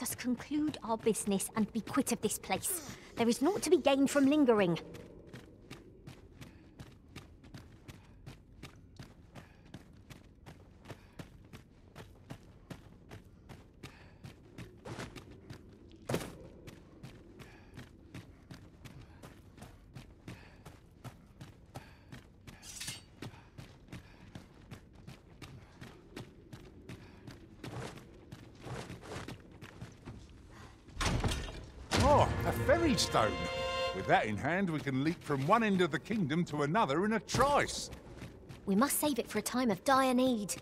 Let us conclude our business and be quit of this place. There is naught to be gained from lingering. Oh, a ferry stone. With that in hand, we can leap from one end of the kingdom to another in a trice. We must save it for a time of dire need.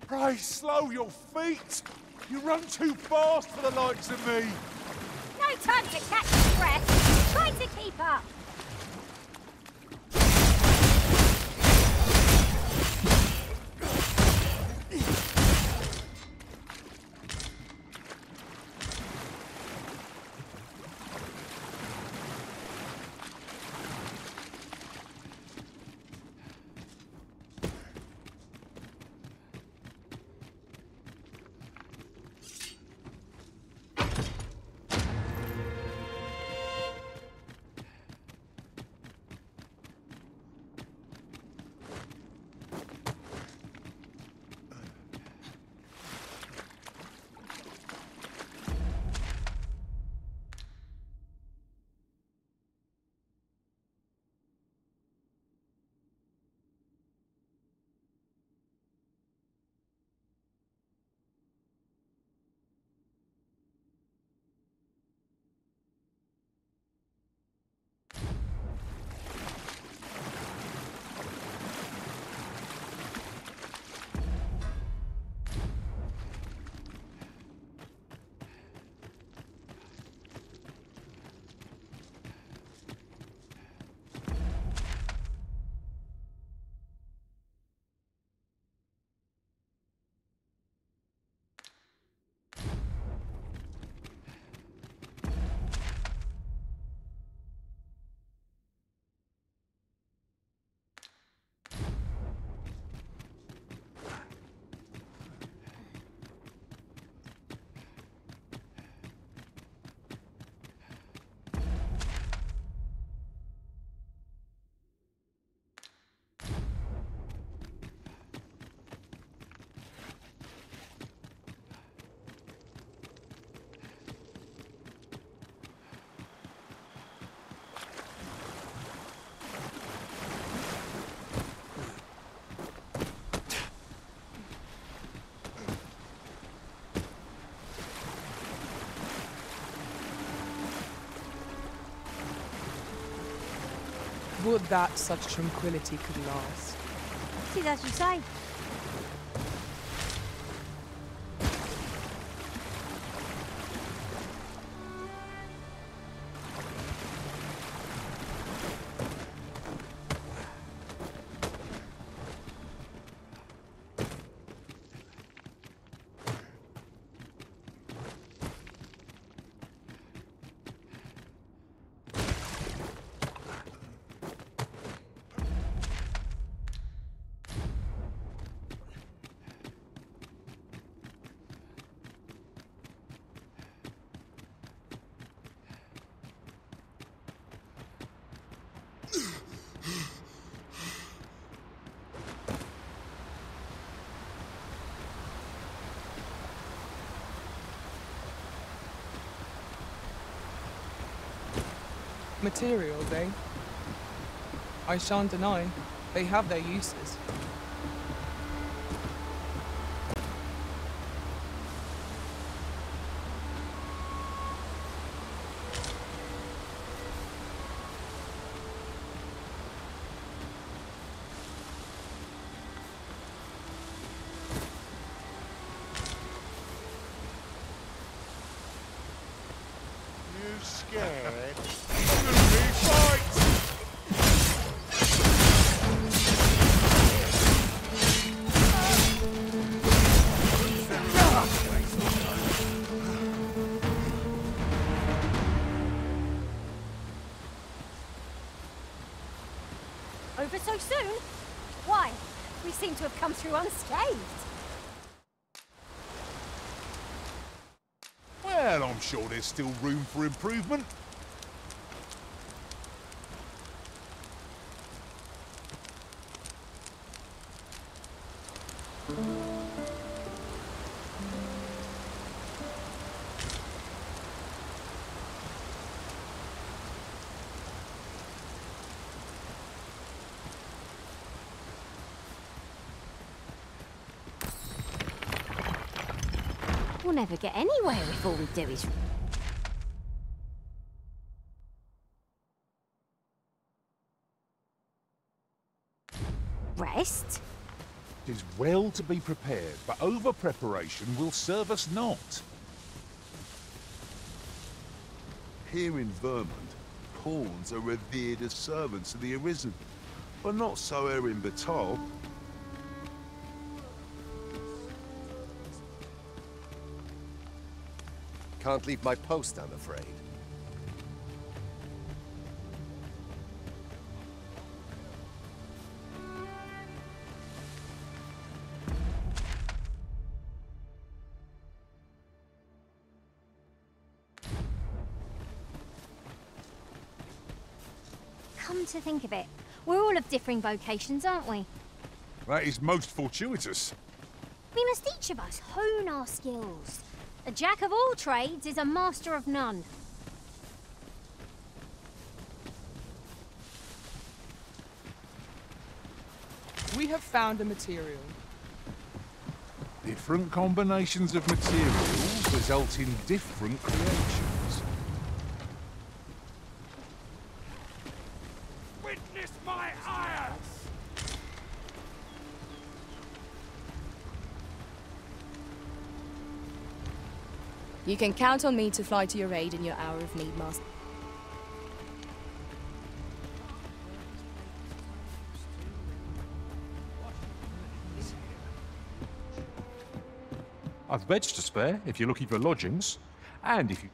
Pray, slow your feet! You run too fast for the likes of me! No time to catch your breath! Try to keep up! Would that such tranquility could last. It is as you say. Materials, eh? I shan't deny, they have their uses. You scared? Over so soon? Why? We seem to have come through unscathed. Well, I'm sure there's still room for improvement. We'll never get anywhere if all we do is... rest? It is well to be prepared, but over-preparation will serve us not. Here in Vermont, pawns are revered as servants of the Arisen, but not so here in Batal. Can't leave my post, I'm afraid. Come to think of it, we're all of differing vocations, aren't we? That is most fortuitous. We must each of us hone our skills. A jack of all trades is a master of none. We have found a material. Different combinations of materials result in different creations. Witness my ire! You can count on me to fly to your aid in your hour of need, Master. I've beds to spare if you're looking for lodgings, and if you...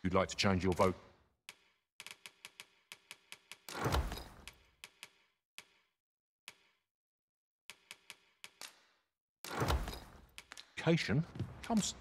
You'd like to change your vote? Cation comes.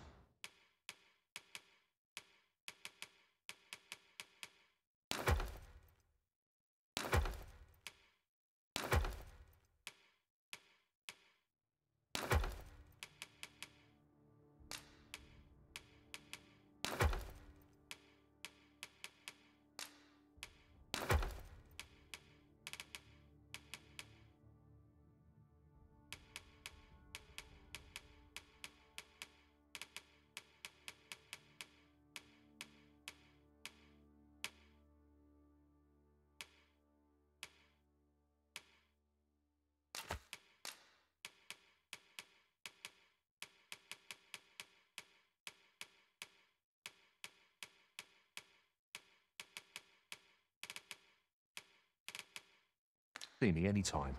See me anytime.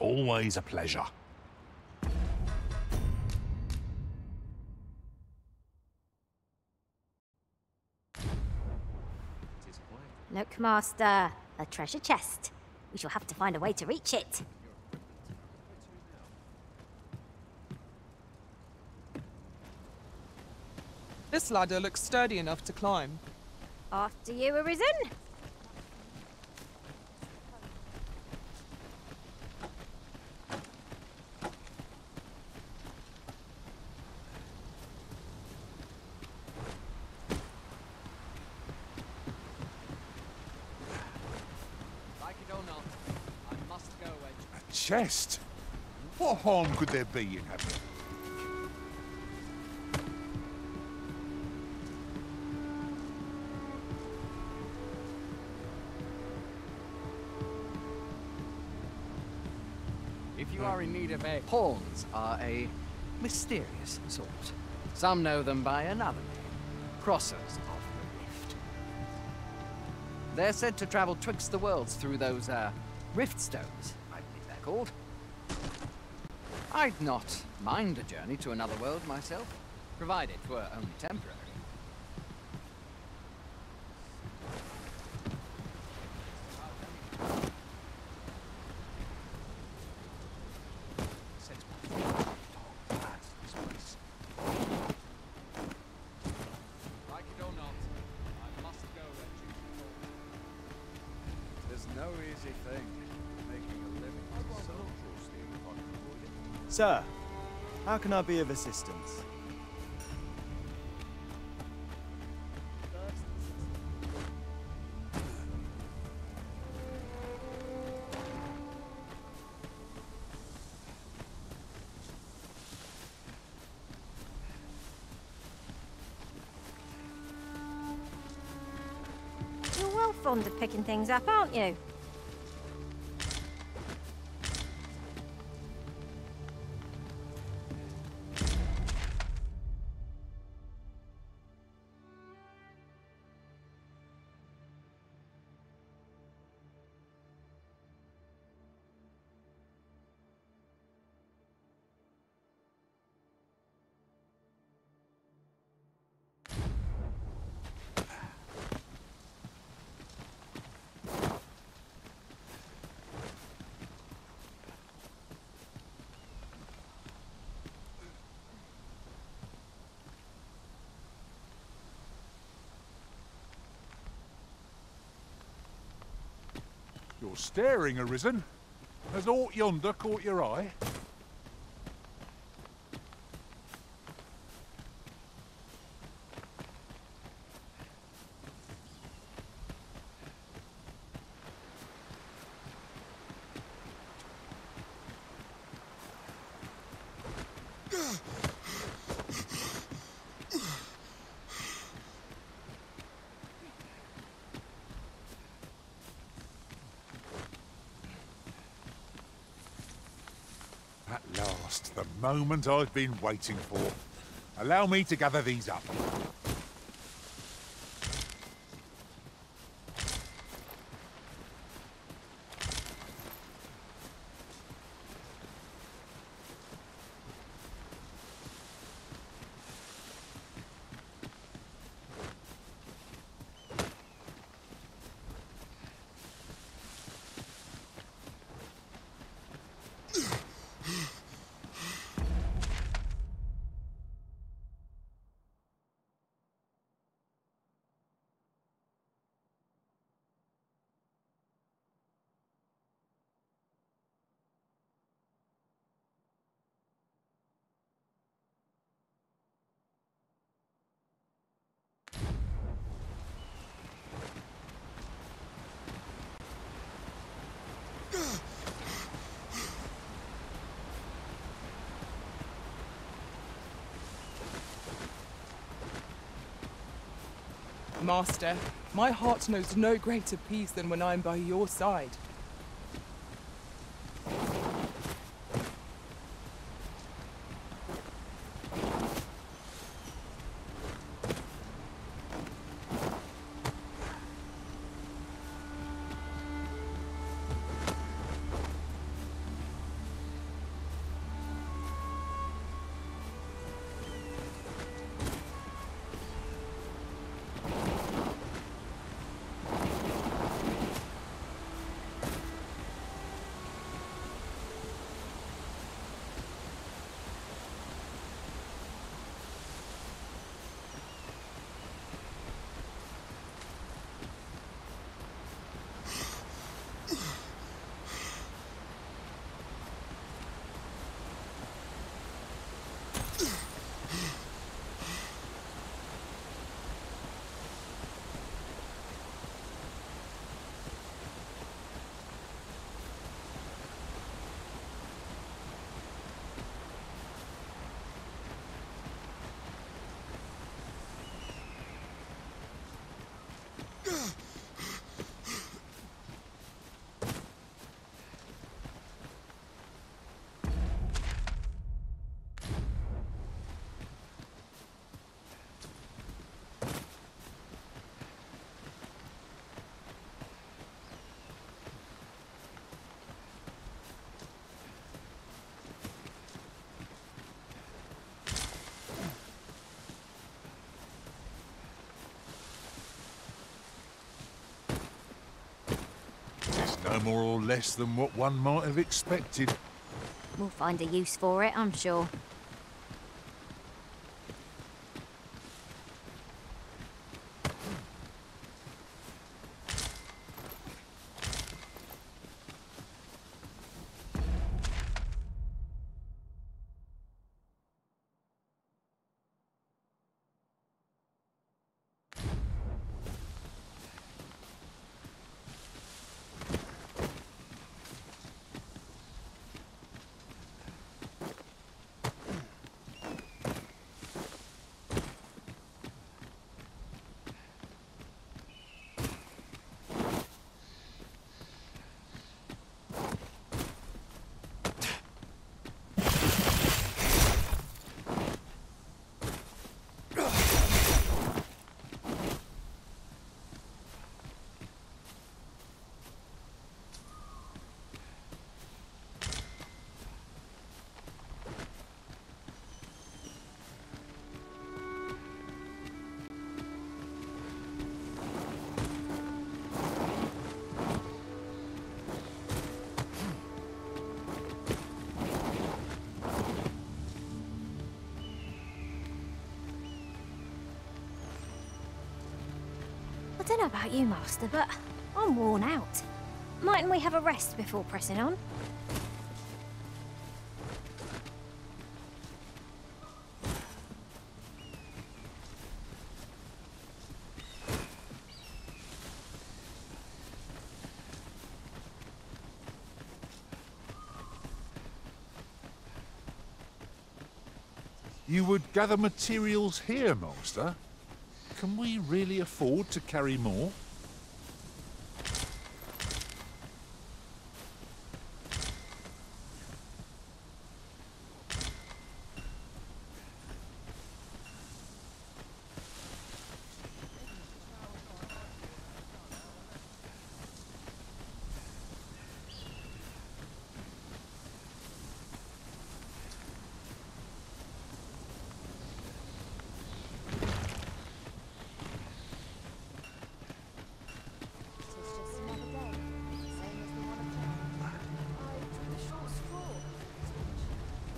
Always a pleasure. Look, Master, a treasure chest. We shall have to find a way to reach it. This ladder looks sturdy enough to climb. After you, Arisen. Chest? What harm could there be in having it? If you are in need of a... Pawns are a mysterious sort. Some know them by another name. Crossers of the Rift. They're said to travel twixt the worlds through those, rift stones, I believe they're called. I'd not mind a journey to another world myself, provided it were only temporary. Sir, how can I be of assistance? You're well fond of picking things up, aren't you? You're staring, Arisen. Has aught yonder caught your eye? At last, the moment I've been waiting for. Allow me to gather these up. Master, my heart knows no greater peace than when I am by your side. No more or less than what one might have expected. We'll find a use for it, I'm sure. I don't know about you, Master, but I'm worn out. Mightn't we have a rest before pressing on? You would gather materials here, Master? Can we really afford to carry more?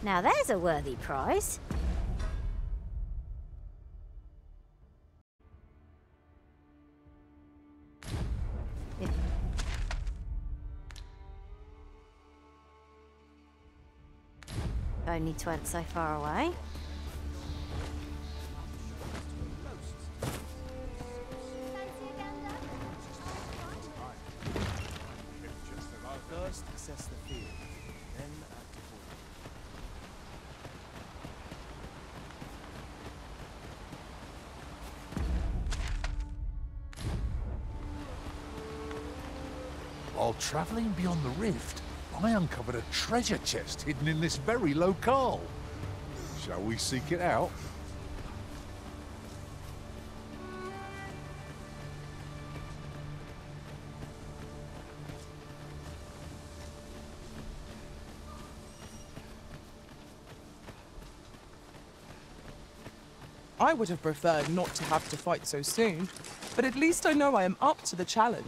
Now there's a worthy prize. Only 12 so far away. First, assess the field, then act accordingly. While travelling beyond the rift, I uncovered a treasure chest hidden in this very locale. Shall we seek it out? I would have preferred not to have to fight so soon, but at least I know I am up to the challenge.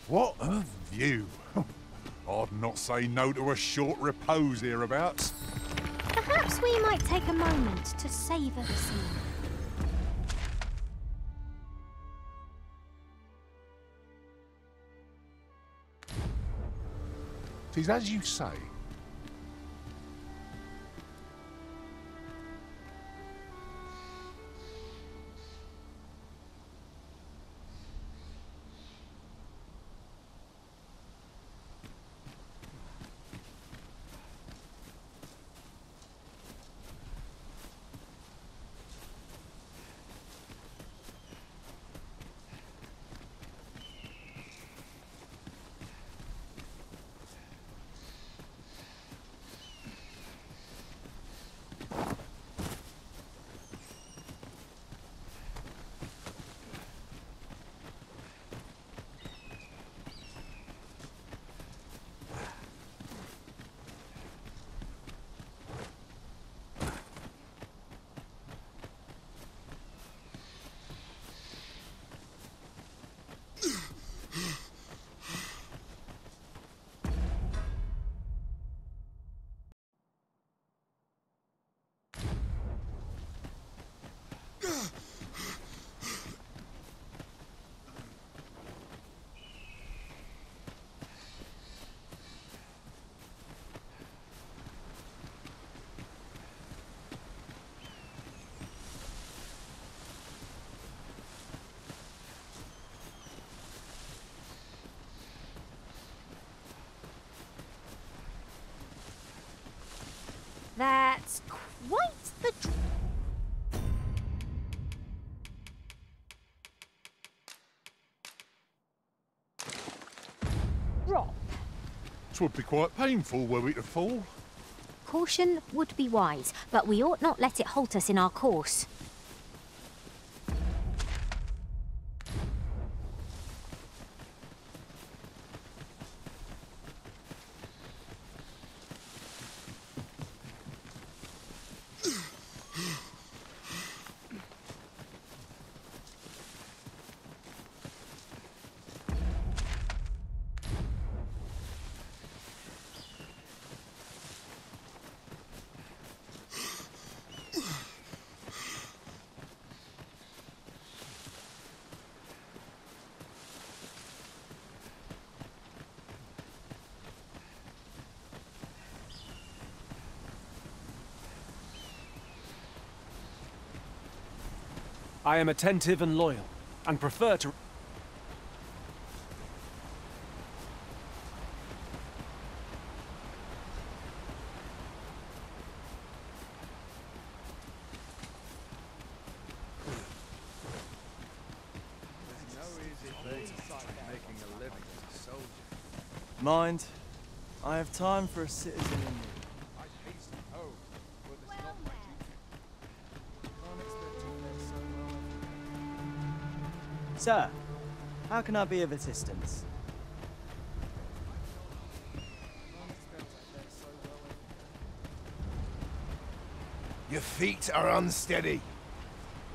What a view! I'd not say no to a short repose hereabouts. Perhaps we might take a moment to savour the scene. Tis as you say. That's quite the drop. It would be quite painful were we to fall. Caution would be wise, but we ought not let it halt us in our course. I am attentive and loyal, and prefer to... Mind, I have time for a citizen in you. Sir, how can I be of assistance? Your feet are unsteady.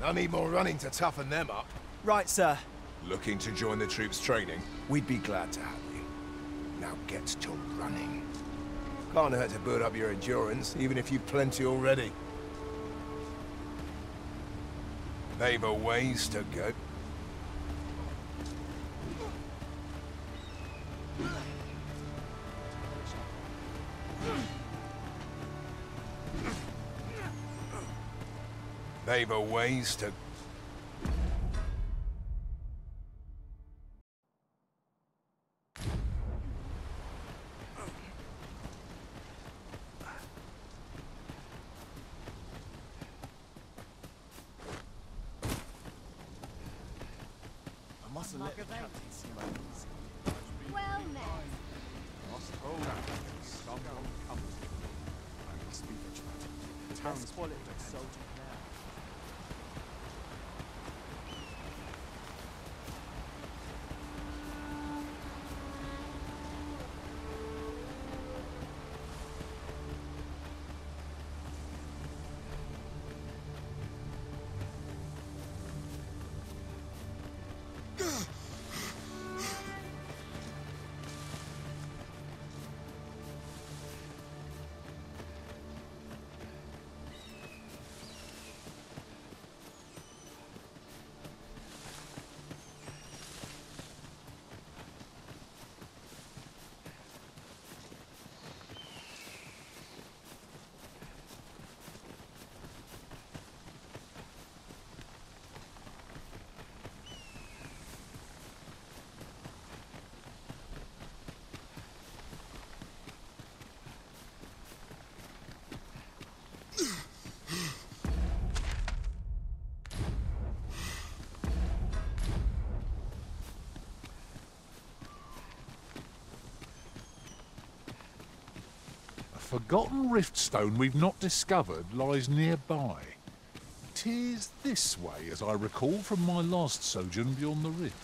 I need more running to toughen them up. Right, sir. Looking to join the troops' training? We'd be glad to have you. Now get to running. Can't hurt to build up your endurance, even if you've plenty already. They've a ways to go. They've a ways to... I mustn't let the captain see my knees. Well met. I must be vigilant. The town's quality of soldier now. A forgotten riftstone we've not discovered lies nearby. 'Tis this way, as I recall from my last sojourn beyond the rift.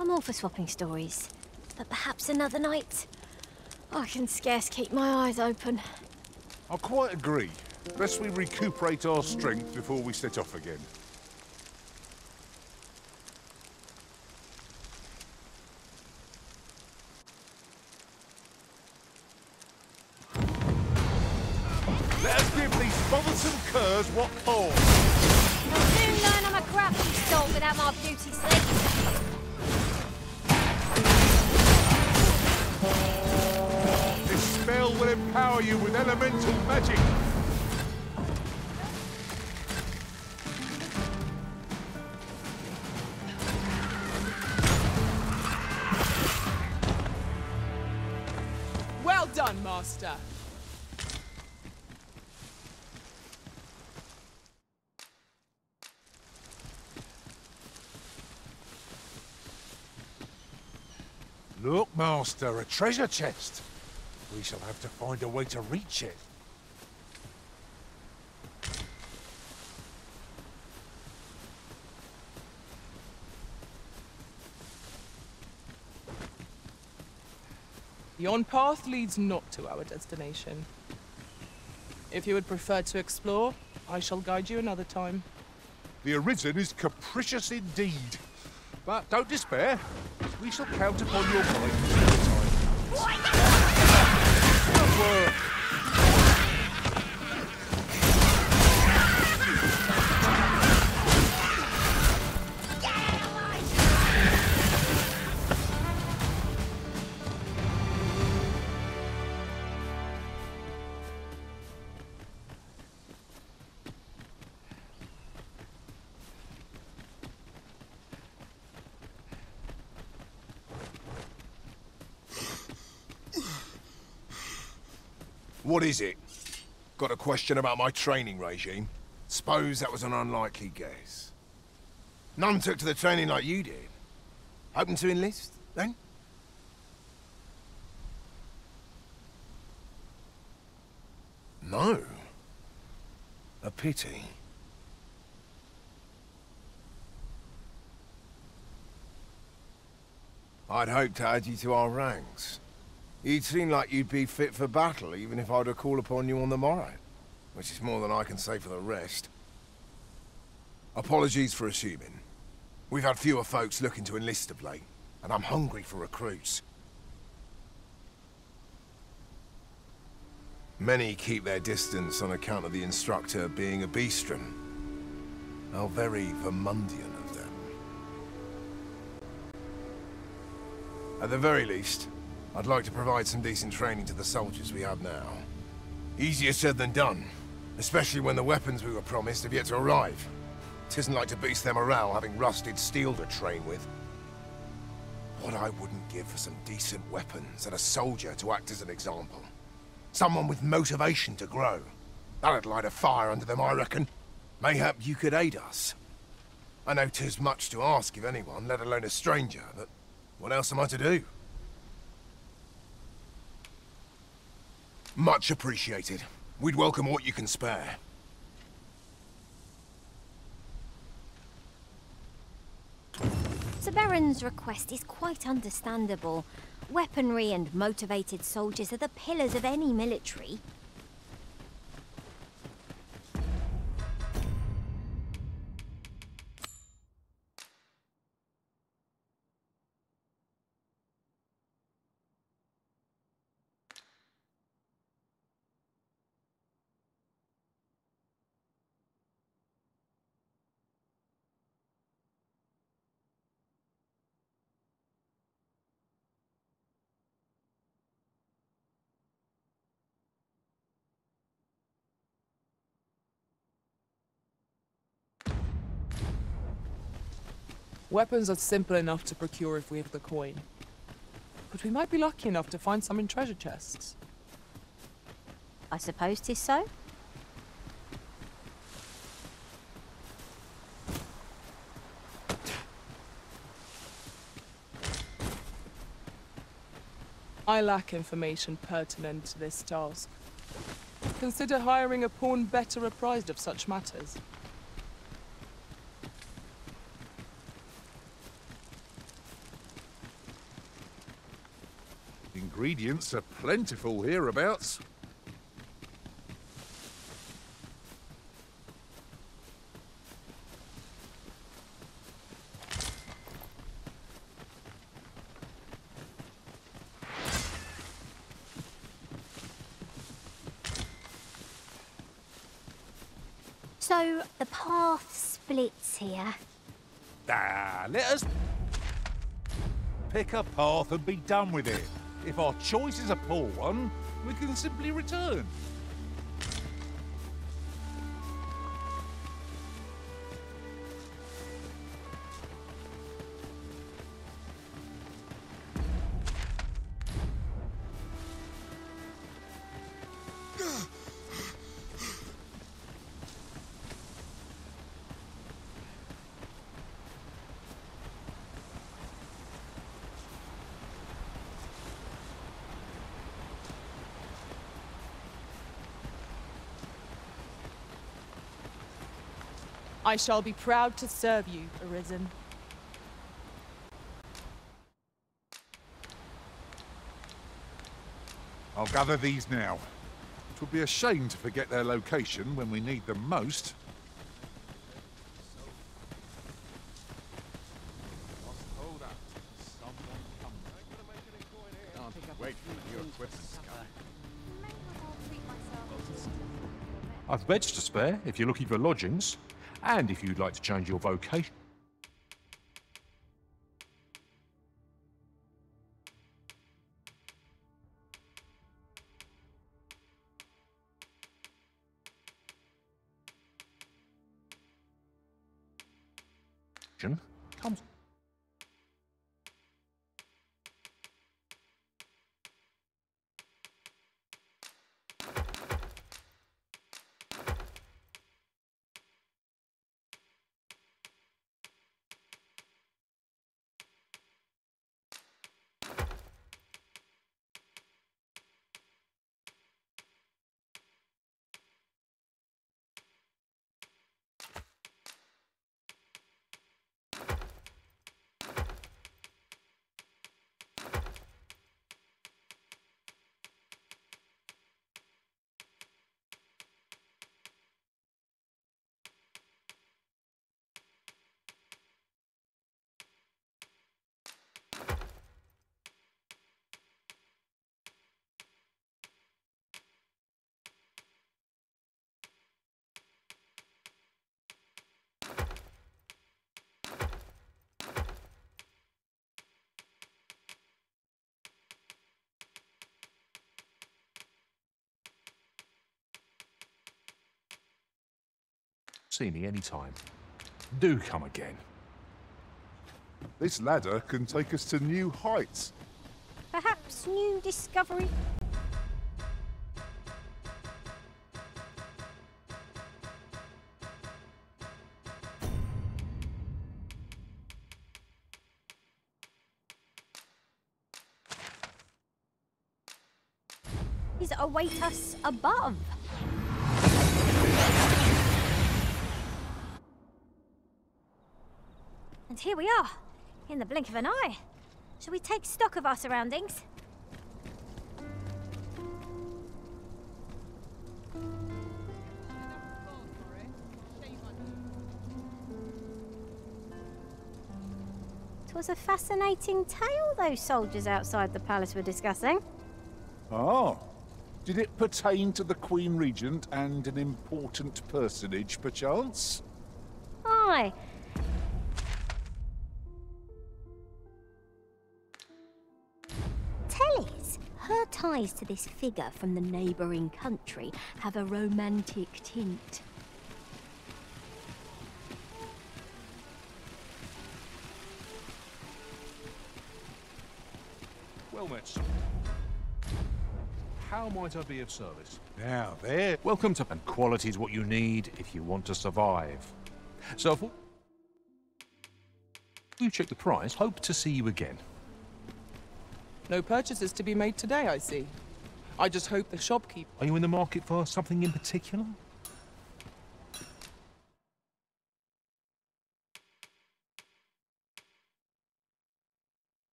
I'm all for swapping stories, but perhaps another night. I can scarce keep my eyes open. I quite agree. Lest we recuperate our strength before we set off again. Let us give these bothersome curs what for. I'll soon learn I'm a crap dog without my beauty sleep. shower you with elemental magic. Well done, Master. Look, Master, a treasure chest. We shall have to find a way to reach it. The on-path leads not to our destination. If you would prefer to explore, I shall guide you another time. The Arisen is capricious indeed. But don't despair. We shall count upon your guidance all the time. Good work. What is it? Got a question about my training regime? Suppose that was an unlikely guess. None took to the training like you did. Hoping to enlist, then? No. A pity. I'd hoped to add you to our ranks. You'd seem like you'd be fit for battle, even if I were to call upon you on the morrow. Which is more than I can say for the rest. Apologies for assuming. We've had fewer folks looking to enlist of late, and I'm hungry for recruits. Many keep their distance on account of the instructor being a beastron. How very Vermundian of them. At the very least, I'd like to provide some decent training to the soldiers we have now. Easier said than done, especially when the weapons we were promised have yet to arrive. It isn't like to boost their morale having rusted steel to train with. What I wouldn't give for some decent weapons and a soldier to act as an example. Someone with motivation to grow. That'd light a fire under them, I reckon. Mayhap you could aid us. I know 'tis much to ask of anyone, let alone a stranger, but what else am I to do? Much appreciated. We'd welcome what you can spare. Sir Baron's request is quite understandable. Weaponry and motivated soldiers are the pillars of any military. Weapons are simple enough to procure if we have the coin. But we might be lucky enough to find some in treasure chests. I suppose 'tis so. I lack information pertinent to this task. Consider hiring a pawn better apprised of such matters. Ingredients are plentiful hereabouts. So, the path splits here. Ah, let us pick a path and be done with it. If our choice is a poor one, We can simply return. I shall be proud to serve you, Arisen. I'll gather these now. It would be a shame to forget their location when we need them most. Wait for your questions. I've beds to spare if you're looking for lodgings, and if you'd like to change your vocation. Comes. See me anytime. Do come again. This ladder can take us to new heights. Perhaps new discovery? These await us above. And here we are, in the blink of an eye. Shall we take stock of our surroundings? It was a fascinating tale those soldiers outside the palace were discussing. Oh. Did it pertain to the Queen Regent and an important personage, perchance? Aye. Tellys, her ties to this figure from the neighbouring country have a romantic tint. Well met, sir. How might I be of service? Now, there. Welcome to... And quality is what you need if you want to survive. So if you check the price, hope to see you again. No purchases to be made today, I see. I just hope the shopkeeper... Are you in the market for something in particular?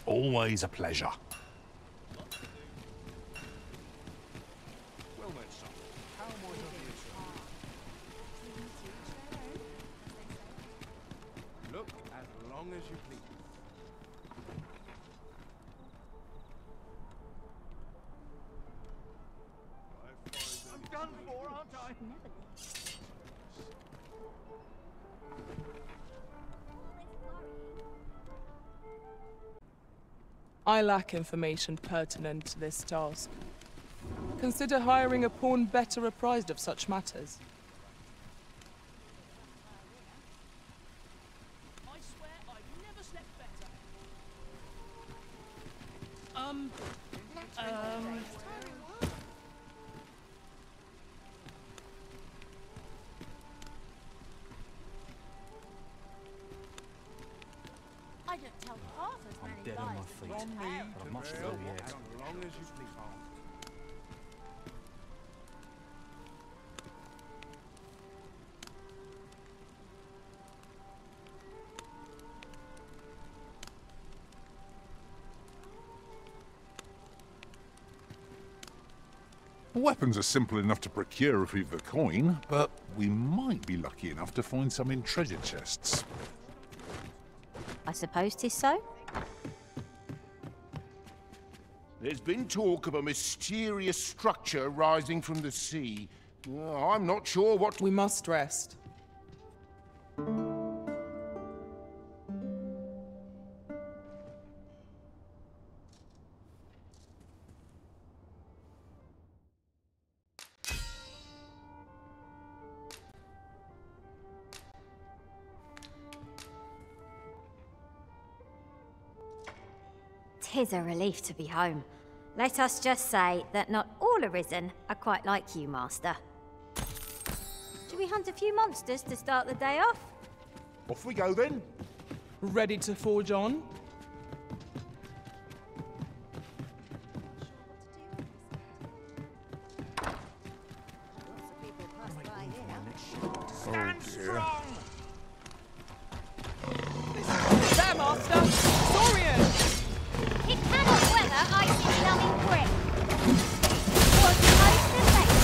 Always a pleasure. Well met, son. How might I be of service? Look as long as you please. I'm done for, aren't I? I lack information pertinent to this task. Consider hiring a pawn better apprised of such matters. I swear I've never slept better. I don't tell half as many dead on my lies feet. as you tell. But I'm much to go yet. As long as you please. Weapons are simple enough to procure if we've the coin, but we might be lucky enough to find some in treasure chests. I suppose 'tis so. There's been talk of a mysterious structure rising from the sea. I'm not sure what... We must rest. Tis a relief to be home. Let us just say that not all Arisen are quite like you, Master. Should we hunt a few monsters to start the day off? Off we go then. Ready to forge on? Stand strong! There, Master! Saurian! It cannot weather icy numbing brick. Was most effective.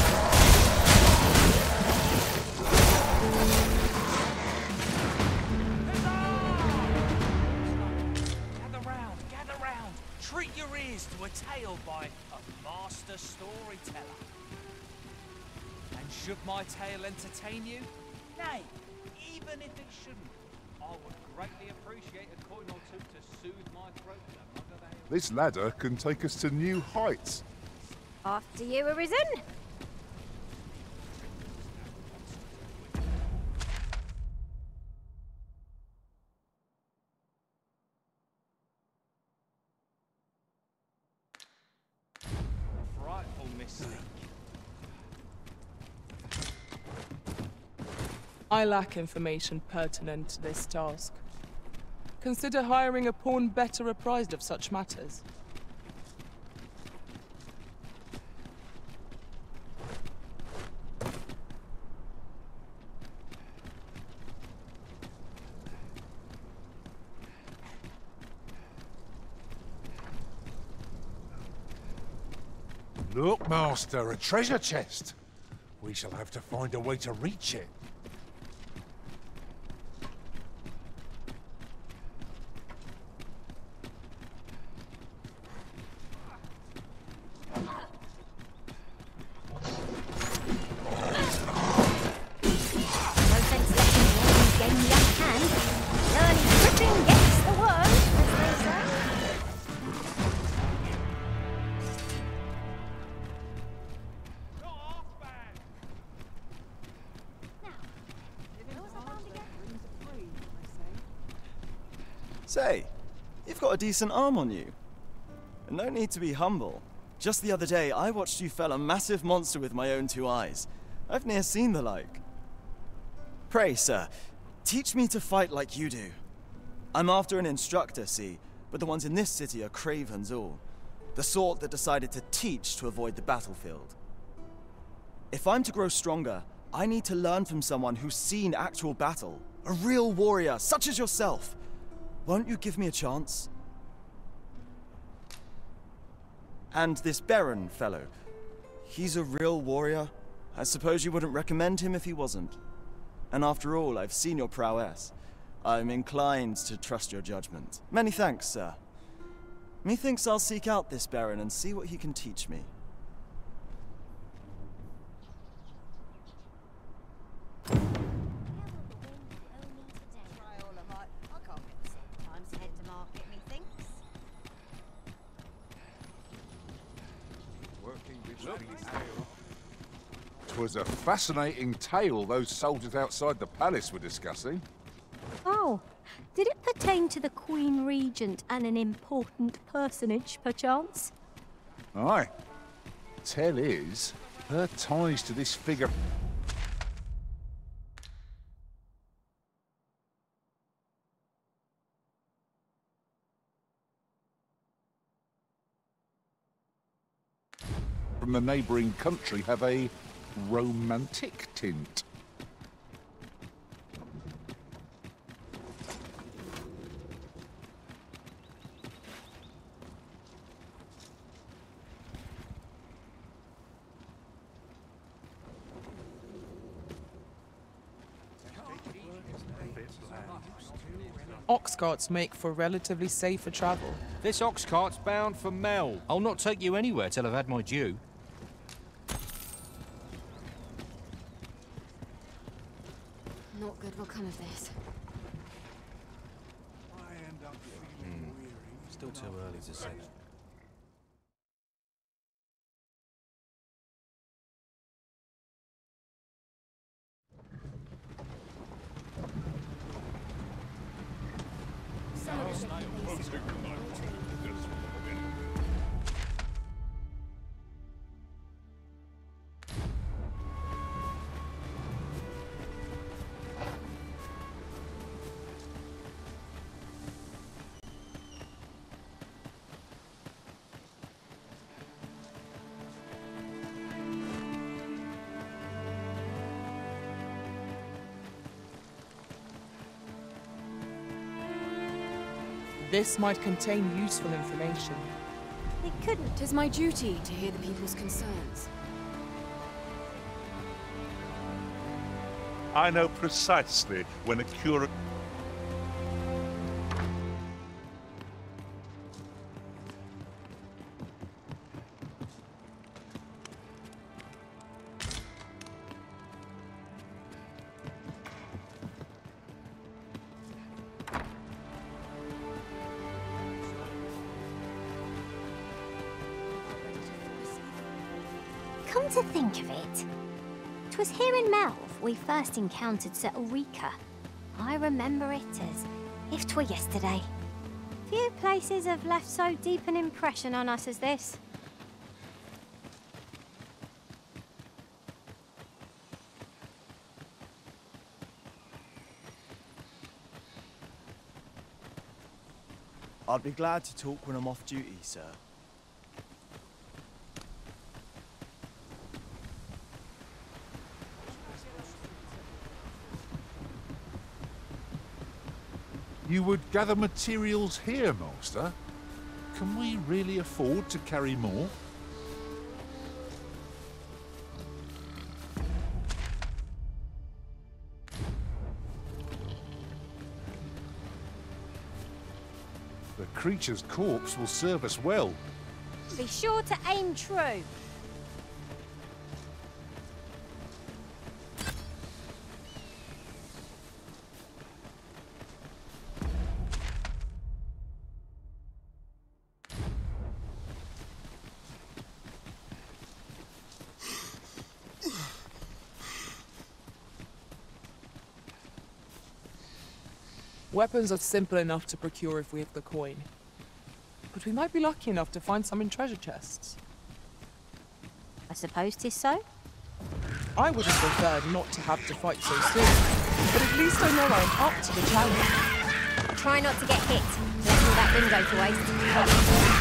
Gather round. Treat your ears to a tale by a master storyteller. And should my tale entertain you? Nay, even if it shouldn't, I would greatly appreciate a coin or two to soothe my throat with a mug of ale. This ladder can take us to new heights. After you, Arisen. Frightful mistake. I lack information pertinent to this task. Consider hiring a pawn better apprised of such matters. Look, Master, a treasure chest. We shall have to find a way to reach it. No sense letting one gain the upper hand. Learning gripping gets the worm, as they say. Say, you've got a decent arm on you. And no need to be humble. Just the other day, I watched you fell a massive monster with my own two eyes. I've ne'er seen the like. Pray, sir, teach me to fight like you do. I'm after an instructor, see, but the ones in this city are cravens all. The sort that decided to teach to avoid the battlefield. If I'm to grow stronger, I need to learn from someone who's seen actual battle. A real warrior, such as yourself. Won't you give me a chance? And this Baron fellow, he's a real warrior? I suppose you wouldn't recommend him if he wasn't. And after all, I've seen your prowess. I'm inclined to trust your judgment. Many thanks, sir. Methinks I'll seek out this Baron and see what he can teach me. 'Twas a fascinating tale those soldiers outside the palace were discussing. Oh, did it pertain to the Queen Regent and an important personage, perchance? Aye. Tell is, her ties to this figure... from the neighbouring country have a romantic tint. Ox carts make for relatively safer travel. This ox cart's bound for Mel. I'll not take you anywhere till I've had my due. Not good will come of this. Still too early to say. This might contain useful information. It couldn't. 'Tis my duty to hear the people's concerns. I know precisely when a cure... Come to think of it, 'twas here in Melv we first encountered Sir Ulrika. I remember it as if 'twere yesterday. Few places have left so deep an impression on us as this. I'd be glad to talk when I'm off duty, sir. You would gather materials here, Master? Can we really afford to carry more? The creature's corpse will serve us well. Be sure to aim true. Weapons are simple enough to procure if we have the coin. But we might be lucky enough to find some in treasure chests. I suppose 'tis so. I would have preferred not to have to fight so soon, but at least I know I am up to the challenge. Try not to get hit. Left all that window to waste.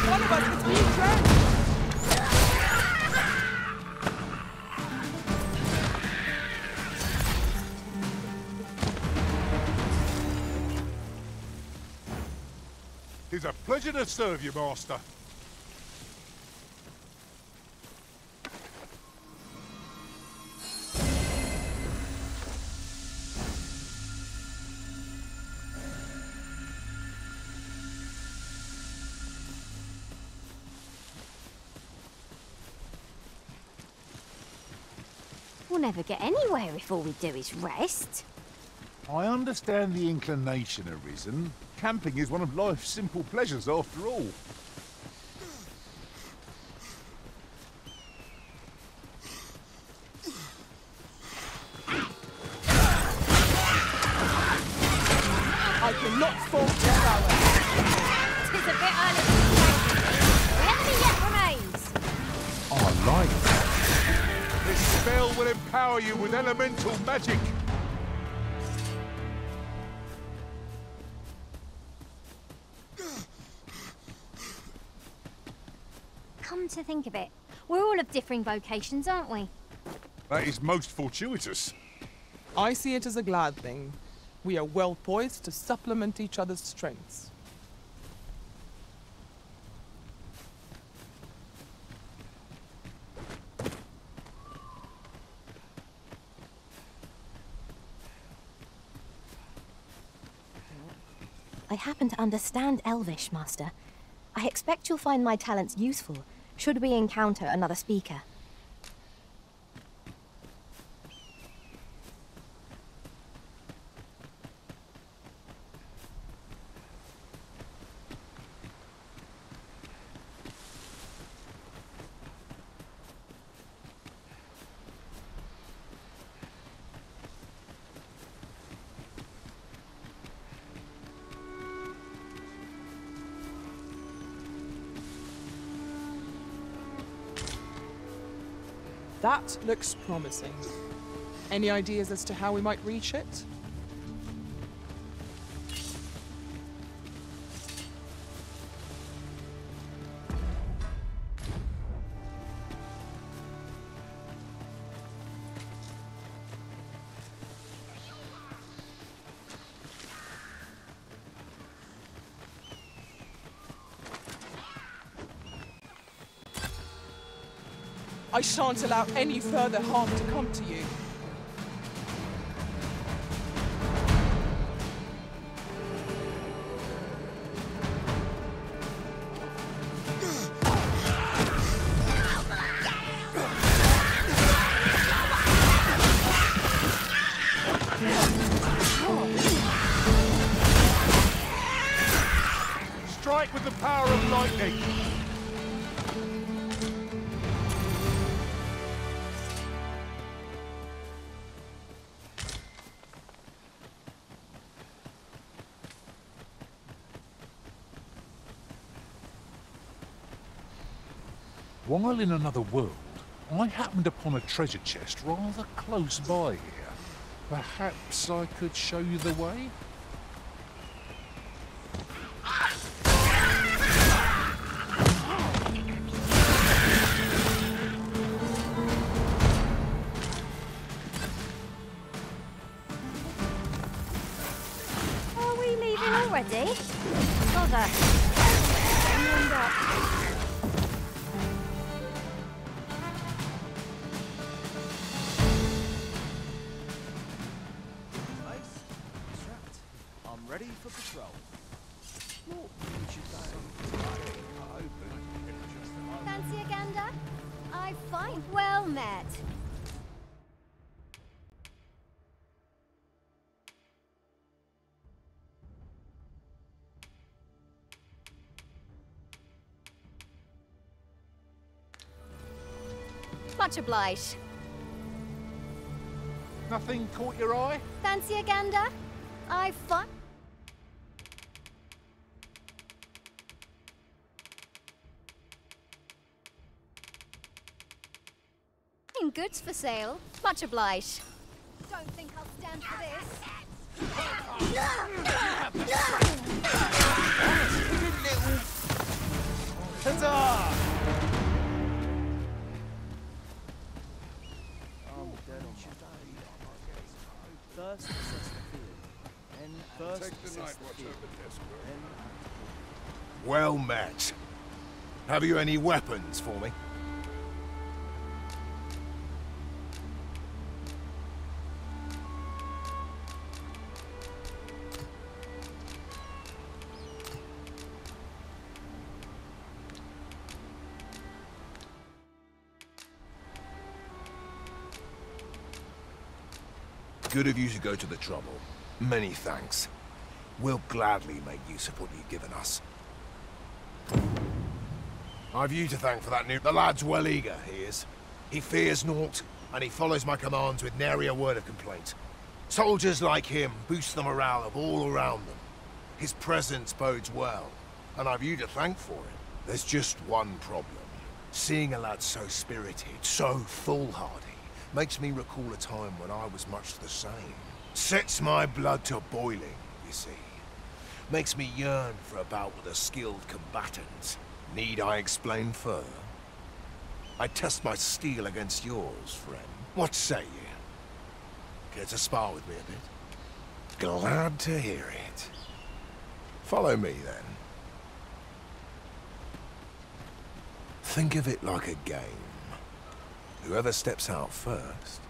One of us is being drowned! It's a pleasure to serve you, Master. We'll never get anywhere if all we do is rest. I understand the inclination arisen. Camping is one of life's simple pleasures after all. like. This spell will empower you with elemental magic. Come to think of it, we're all of differing vocations, aren't we? That is most fortuitous. I see it as a glad thing. We are well poised to supplement each other's strengths. I happen to understand Elvish, Master. I expect you'll find my talents useful, should we encounter another speaker. That looks promising. Any ideas as to how we might reach it? I shan't allow any further harm to come to you. Strike with the power of lightning. While in another world, I happened upon a treasure chest rather close by here. Perhaps I could show you the way? Are we leaving already? Bother. End up. I'm ready for patrol. Fancy a gander? I find well met. Much obliged. Nothing caught your eye? Fancy a gander? I find... Goods for sale. Much obliged. Don't think I'll stand for this. Huzzah! First assess the field. Then first assess the field. Well met. Have you any weapons for me? Good of you to go to the trouble. Many thanks. We'll gladly make use of what you've given us. I've you to thank for that new... The lad's well eager, he is. He fears naught, and he follows my commands with nary a word of complaint. Soldiers like him boost the morale of all around them. His presence bodes well, and I've you to thank for it. There's just one problem. Seeing a lad so spirited, so foolhardy, makes me recall a time when I was much the same. Sets my blood to boiling, you see. Makes me yearn for a bout with a skilled combatant. Need I explain further? I test my steel against yours, friend. What say you? Care to spar with me a bit? Glad to hear it. Follow me, then. Think of it like a game. Whoever steps out first,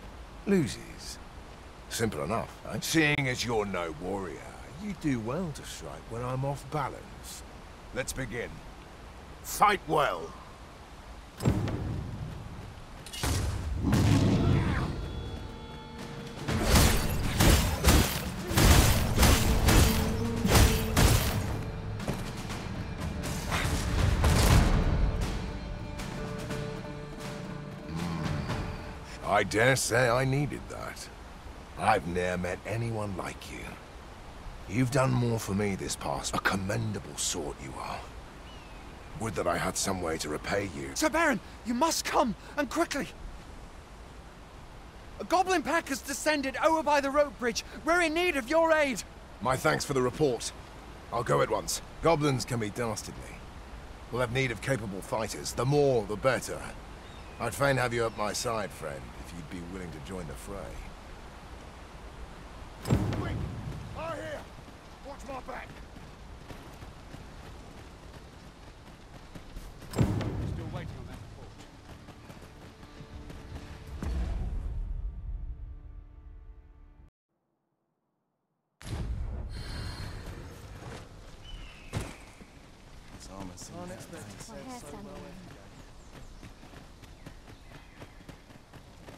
loses. Simple enough, eh? Seeing as you're no warrior, you do well to strike when I'm off balance. Let's begin. Fight well. I dare say I needed that. I've ne'er met anyone like you. You've done more for me this past. A commendable sort you are. Would that I had some way to repay you. Sir Baron, you must come, and quickly! A goblin pack has descended over by the rope bridge. We're in need of your aid. My thanks for the report. I'll go at once. Goblins can be dastardly. We'll have need of capable fighters. The more, the better. I'd fain have you at my side, friend, if you'd be willing to join the fray. Quick! Lie here! Watch my back! Still waiting on that report. It's almost unexpected.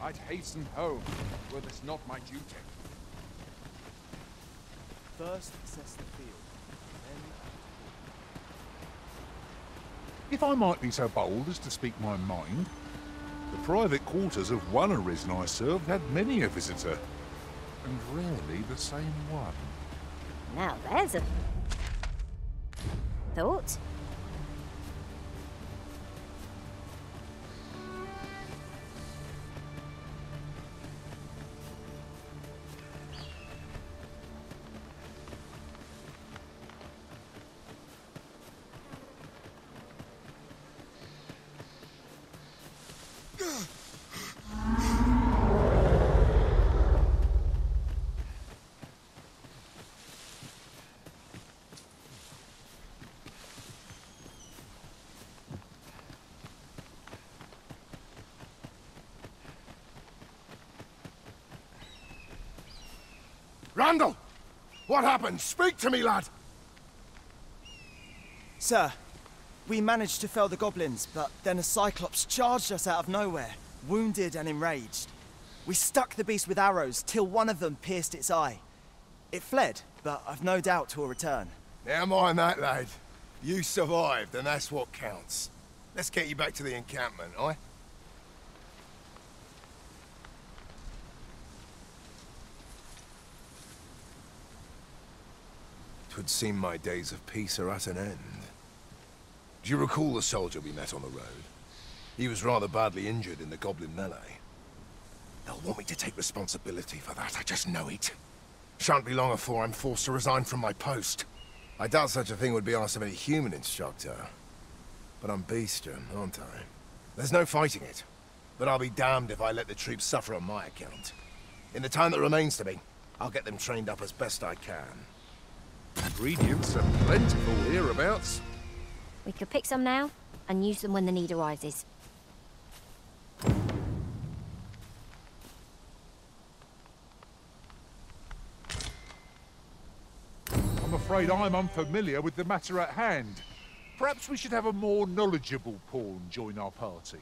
I'd hasten home, were this not my duty. First assess the field, then... If I might be so bold as to speak my mind, the private quarters of one Arisen I served had many a visitor, and rarely the same one. Now there's a thought. Randall! What happened? Speak to me, lad! Sir, we managed to fell the goblins, but then a Cyclops charged us out of nowhere, wounded and enraged. We stuck the beast with arrows till one of them pierced its eye. It fled, but I've no doubt 'twill return. Never mind that, lad. You survived, and that's what counts. Let's get you back to the encampment, aye? 'Twould seem my days of peace are at an end. Do you recall the soldier we met on the road? He was rather badly injured in the goblin melee. They'll want me to take responsibility for that, I just know it. Shan't be long afore I'm forced to resign from my post. I doubt such a thing would be asked of any human instructor. But I'm bestial, aren't I? There's no fighting it. But I'll be damned if I let the troops suffer on my account. In the time that remains to me, I'll get them trained up as best I can. Ingredients are plentiful hereabouts. We could pick some now and use them when the need arises. I'm afraid I'm unfamiliar with the matter at hand. Perhaps we should have a more knowledgeable pawn join our party.